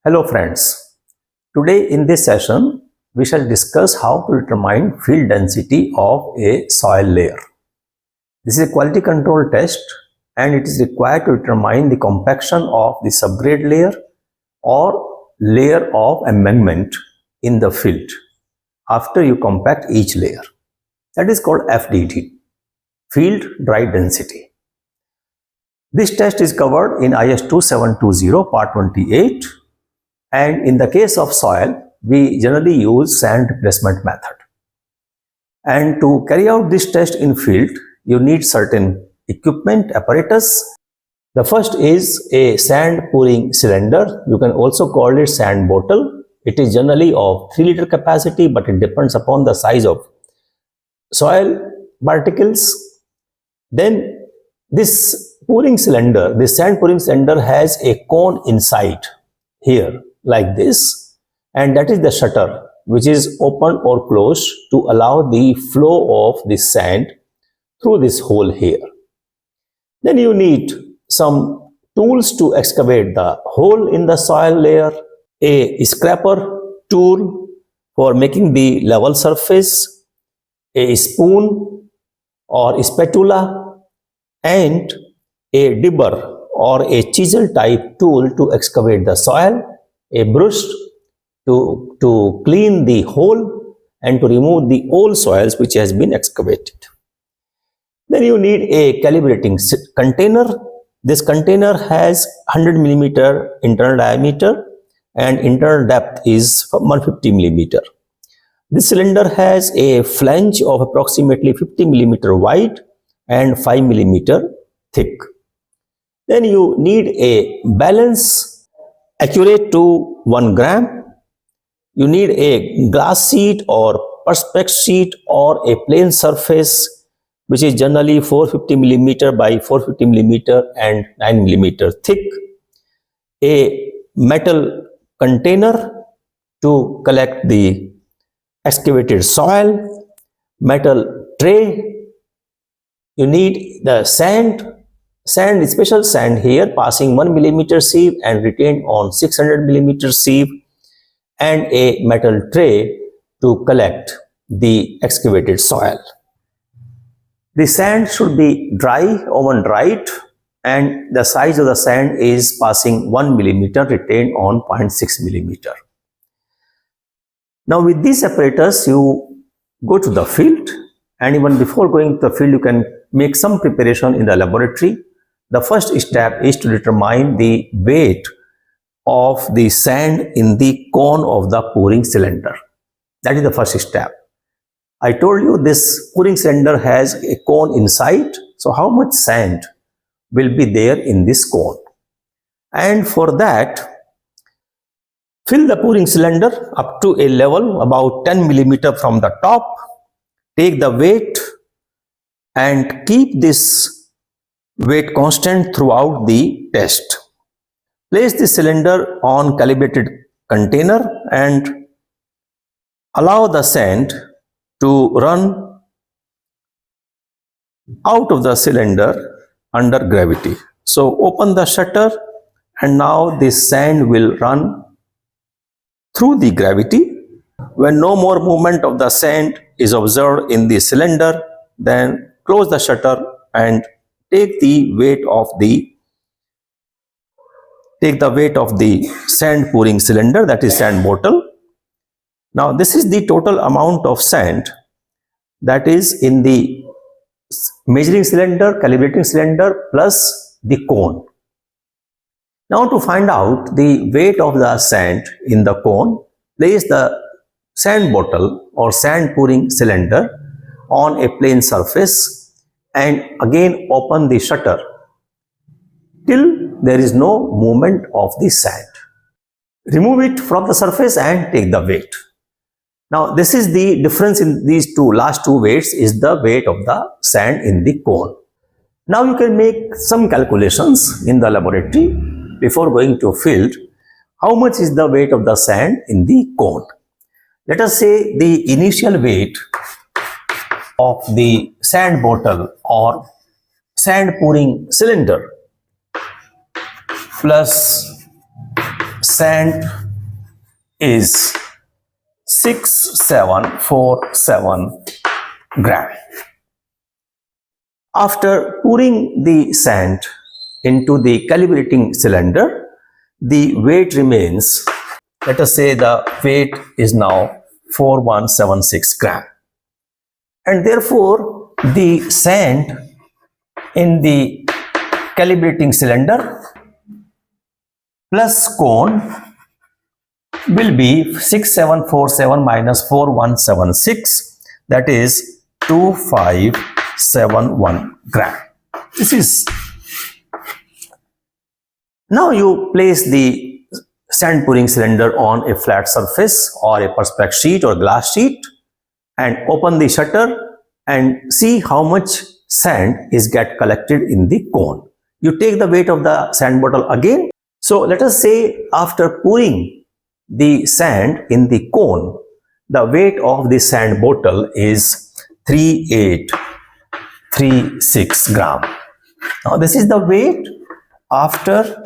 Hello friends, today in this session we shall discuss how to determine field density of a soil layer. This is a quality control test and it is required to determine the compaction of the subgrade layer or layer of embankment in the field after you compact each layer. That is called FDD, field dry density. This test is covered in IS 2720 part 28. And in the case of soil, we generally use sand replacement method. And to carry out this test in field, you need certain equipment, apparatus. The first is a sand pouring cylinder. You can also call it sand bottle. It is generally of 3 liter capacity, but it depends upon the size of soil particles. Then this pouring cylinder, this sand pouring cylinder has a cone inside here, like this, and that is the shutter which is open or closed to allow the flow of the sand through this hole here. Then you need some tools to excavate the hole in the soil layer, a scraper tool for making the level surface, a spoon or spatula, and a dibber or a chisel type tool to excavate the soil, a brush to clean the hole and to remove the old soils which has been excavated. Then you need a calibrating container. This container has 100 millimeter internal diameter and internal depth is 150 millimeter. This cylinder has a flange of approximately 50 millimeter wide and 5 millimeter thick. Then you need a balance accurate to 1 gram. You need a glass sheet or perspex sheet or a plane surface which is generally 450 millimeter by 450 millimeter and 9 millimeter thick. A metal container to collect the excavated soil, metal tray. You need the sand, special sand here passing 1 millimeter sieve and retained on 600 millimeter sieve, and a metal tray to collect the excavated soil. The sand should be dry, oven dried, and the size of the sand is passing 1 millimeter retained on 0.6 millimeter. Now with these apparatus you go to the field, and even before going to the field you can make some preparation in the laboratory. The first step is to determine the weight of the sand in the cone of the pouring cylinder. That is the first step. I told you this pouring cylinder has a cone inside. So how much sand will be there in this cone? And for that, fill the pouring cylinder up to a level about 10 millimeter from the top. Take the weight and keep this weight constant throughout the test. Place the cylinder on calibrated container and allow the sand to run out of the cylinder under gravity. So open the shutter and now this sand will run through the gravity. When no more movement of the sand is observed in the cylinder, then close the shutter and take the weight of the sand pouring cylinder, that is sand bottle. Now this is the total amount of sand that is in the measuring cylinder, calibrating cylinder plus the cone. Now to find out the weight of the sand in the cone, place the sand bottle or sand pouring cylinder on a plane surface and again open the shutter till there is no movement of the sand. Remove it from the surface and take the weight. Now this is the difference in these last two weights is the weight of the sand in the cone. Now you can make some calculations in the laboratory before going to field. How much is the weight of the sand in the cone? Let us say the initial weight of the sand bottle or sand pouring cylinder plus sand is 6747 gram. After pouring the sand into the calibrating cylinder, the weight remains, let us say the weight is now 4176 gram. And therefore, the sand in the calibrating cylinder plus cone will be 6747 minus 4176, that is 2571 gram. This is. Now you place the sand pouring cylinder on a flat surface or a perspex sheet or glass sheet and open the shutter and see how much sand is get collected in the cone. You take the weight of the sand bottle again. So let us say after pouring the sand in the cone, the weight of the sand bottle is 3836 gram. Now this is the weight after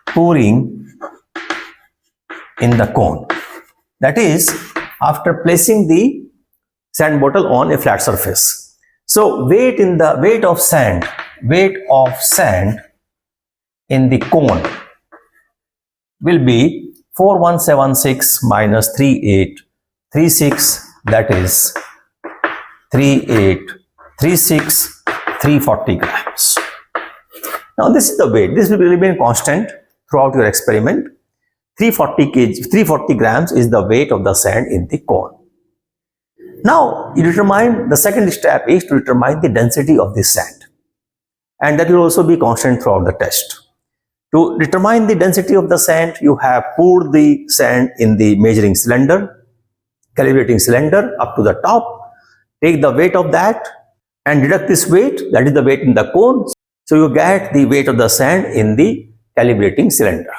pouring in the cone. That is after placing the sand bottle on a flat surface. So weight of sand in the cone will be 4176 minus 3836, that is 3836 340 grams. Now this is the weight. This will remain constant throughout your experiment. 340 grams is the weight of the sand in the cone. Now you determine, the second step is to determine the density of this sand, and that will also be constant throughout the test. To determine the density of the sand, you have poured the sand in the measuring cylinder, calibrating cylinder up to the top, take the weight of that and deduct this weight, that is the weight in the cone. So you get the weight of the sand in the calibrating cylinder.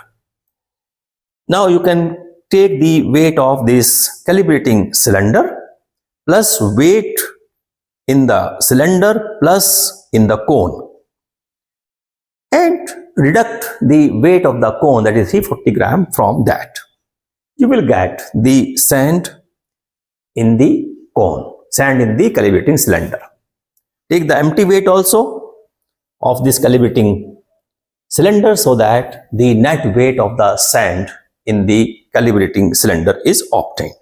Now you can take the weight of this calibrating cylinder plus weight in the cylinder plus in the cone and deduct the weight of the cone, that is 340 gram, from that. You will get the sand in the cone, sand in the calibrating cylinder. Take the empty weight also of this calibrating cylinder so that the net weight of the sand in the calibrating cylinder is obtained.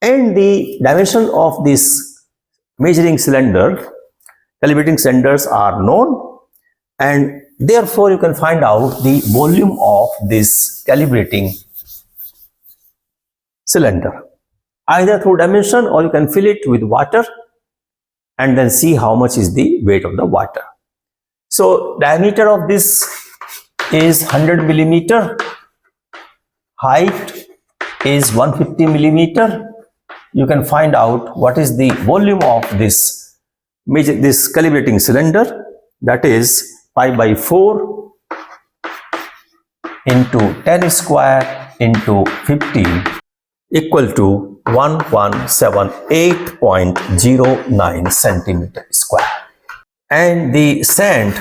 And the dimension of this measuring cylinder, calibrating cylinders are known, and therefore you can find out the volume of this calibrating cylinder either through dimension, or you can fill it with water and then see how much is the weight of the water. So diameter of this is 100 millimeter, height is 150 millimeter. You can find out what is the volume of this calibrating cylinder, that is pi by 4 into 10 square into 15 equal to 1178.09 centimeter square. And the sand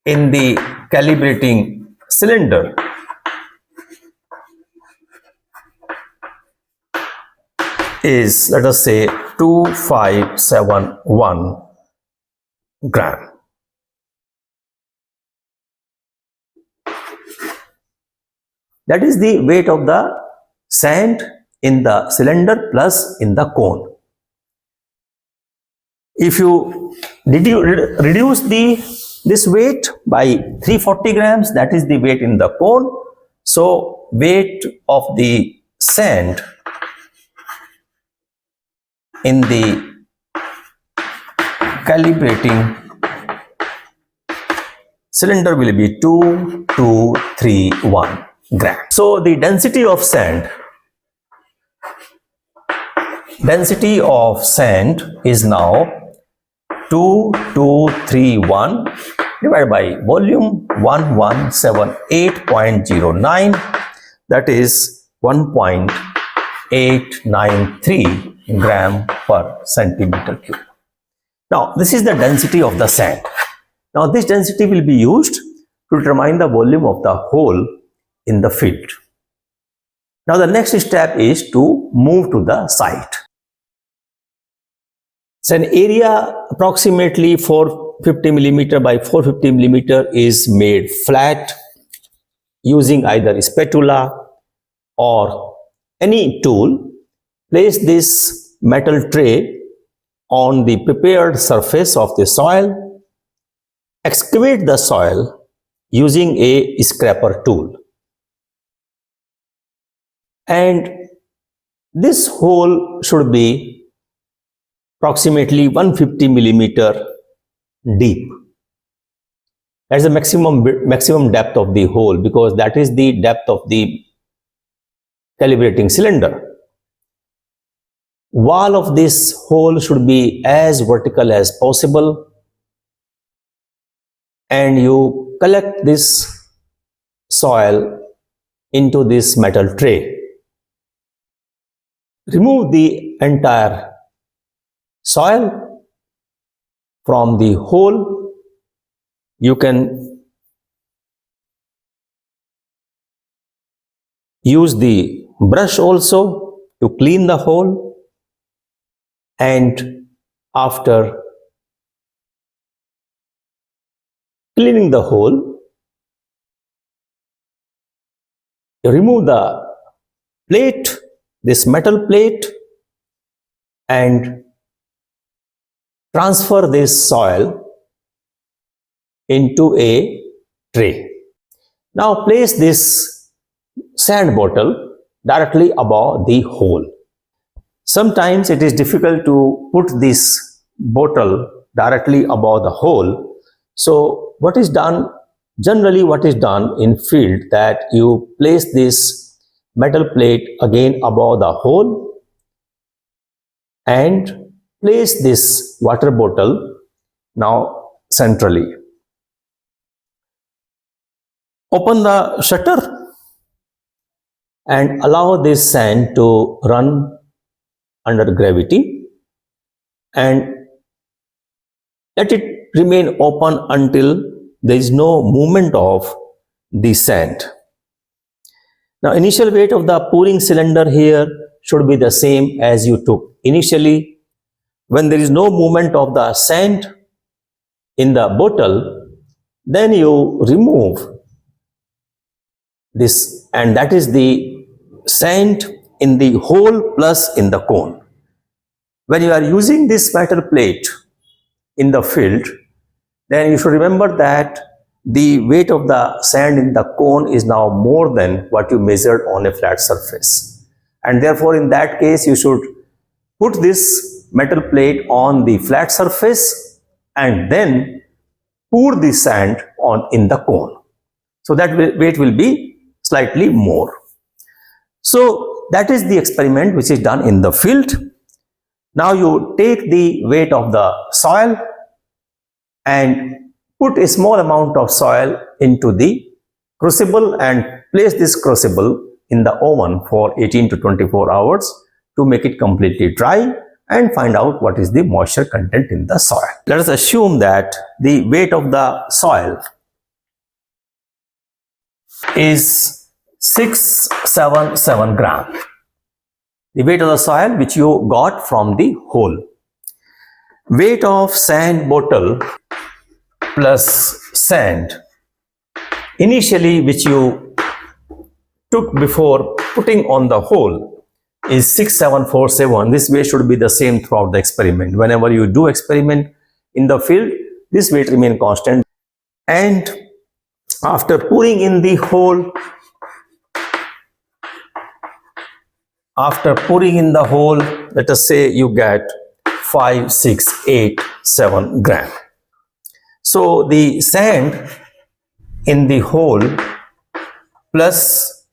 in the calibrating cylinder is, let us say, 2571 gram. That is the weight of the sand in the cylinder plus in the cone. If you reduce this weight by 340 grams, that is the weight in the cone. So weight of the sand in the calibrating cylinder will be 2231 gram. So the density of sand is now 2231 divided by volume 1178.09, that is 1.893 gram per centimeter cube. Now this is the density of the sand. Now this density will be used to determine the volume of the hole in the field. Now the next step is to move to the site. So an area approximately 450 millimeter by 450 millimeter is made flat using either a spatula or any tool. Place this metal tray on the prepared surface of the soil. Excavate the soil using a scraper tool. And this hole should be approximately 150 millimeter deep. That's the maximum depth of the hole, because that is the depth of the calibrating cylinder. Wall of this hole should be as vertical as possible, and you collect this soil into this metal tray. Remove the entire soil from the hole. You can use the brush also to clean the hole, and after cleaning the hole, you remove the plate, this metal plate, and transfer this soil into a tray. Now place this sand bottle directly above the hole. Sometimes it is difficult to put this bottle directly above the hole. So what is done, generally what is done in field, that you place this metal plate again above the hole and place this water bottle now centrally. Open the shutter and allow this sand to run under gravity, and let it remain open until there is no movement of the sand. Now initial weight of the pouring cylinder here should be the same as you took initially. When there is no movement of the sand in the bottle, then you remove this, and that is the sand in the hole plus in the cone. When you are using this metal plate in the field, then you should remember that the weight of the sand in the cone is now more than what you measured on a flat surface. And therefore, in that case, you should put this metal plate on the flat surface and then pour the sand on in the cone. So that weight will be slightly more. So that is the experiment which is done in the field. Now you take the weight of the soil and put a small amount of soil into the crucible and place this crucible in the oven for 18 to 24 hours to make it completely dry and find out what is the moisture content in the soil. Let us assume that the weight of the soil is 677 gram. The weight of the soil which you got from the hole. Weight of sand bottle plus sand initially which you took before putting on the hole is 6747. This weight should be the same throughout the experiment. Whenever you do experiment in the field, this weight remain constant. And after pouring in the hole, let us say you get 5687 gram. So the sand in the hole plus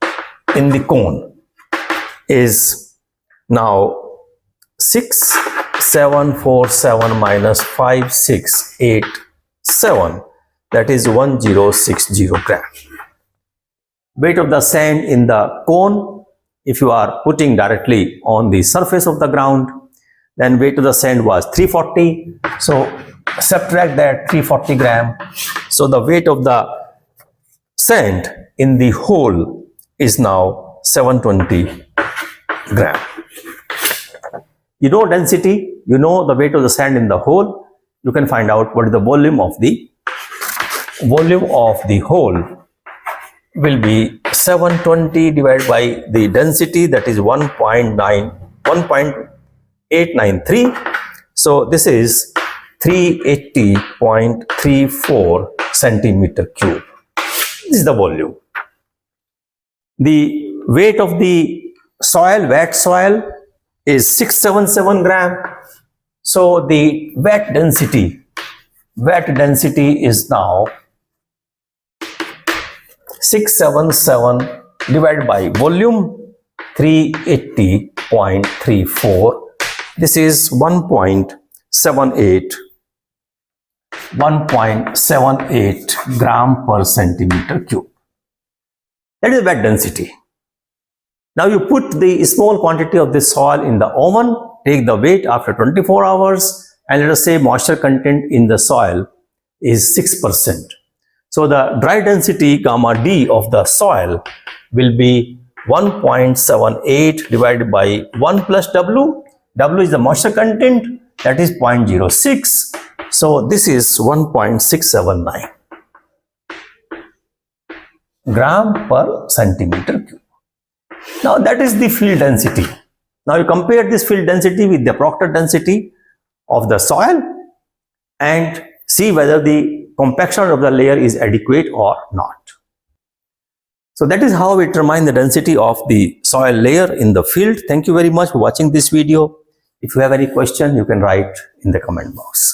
in the cone is now 6747 minus 5687, that is 1060 gram. Weight of the sand in the cone, if you are putting directly on the surface of the ground, then weight of the sand was 340. So subtract that 340 gram. So the weight of the sand in the hole is now 720 gram. You know density, you know the weight of the sand in the hole, you can find out what is the volume of the hole will be 720 divided by the density, that is 1.893. So this is 380.34 centimeter cube. This is the volume. The weight of the soil, wet soil, is 677 gram. So the wet density is now 677 divided by volume 380.34. This is 1.78 gram per centimeter cube. That is wet density. Now you put the small quantity of the soil in the oven, take the weight after 24 hours, and let us say moisture content in the soil is 6%. So the dry density gamma D of the soil will be 1.78 divided by 1 plus W. W is the moisture content, that is 0.06. So this is 1.679 gram per centimeter cube. Now that is the field density. Now you compare this field density with the proctor density of the soil and see whether the compaction of the layer is adequate or not. So that is how we determine the density of the soil layer in the field. Thank you very much for watching this video. If you have any question, you can write in the comment box.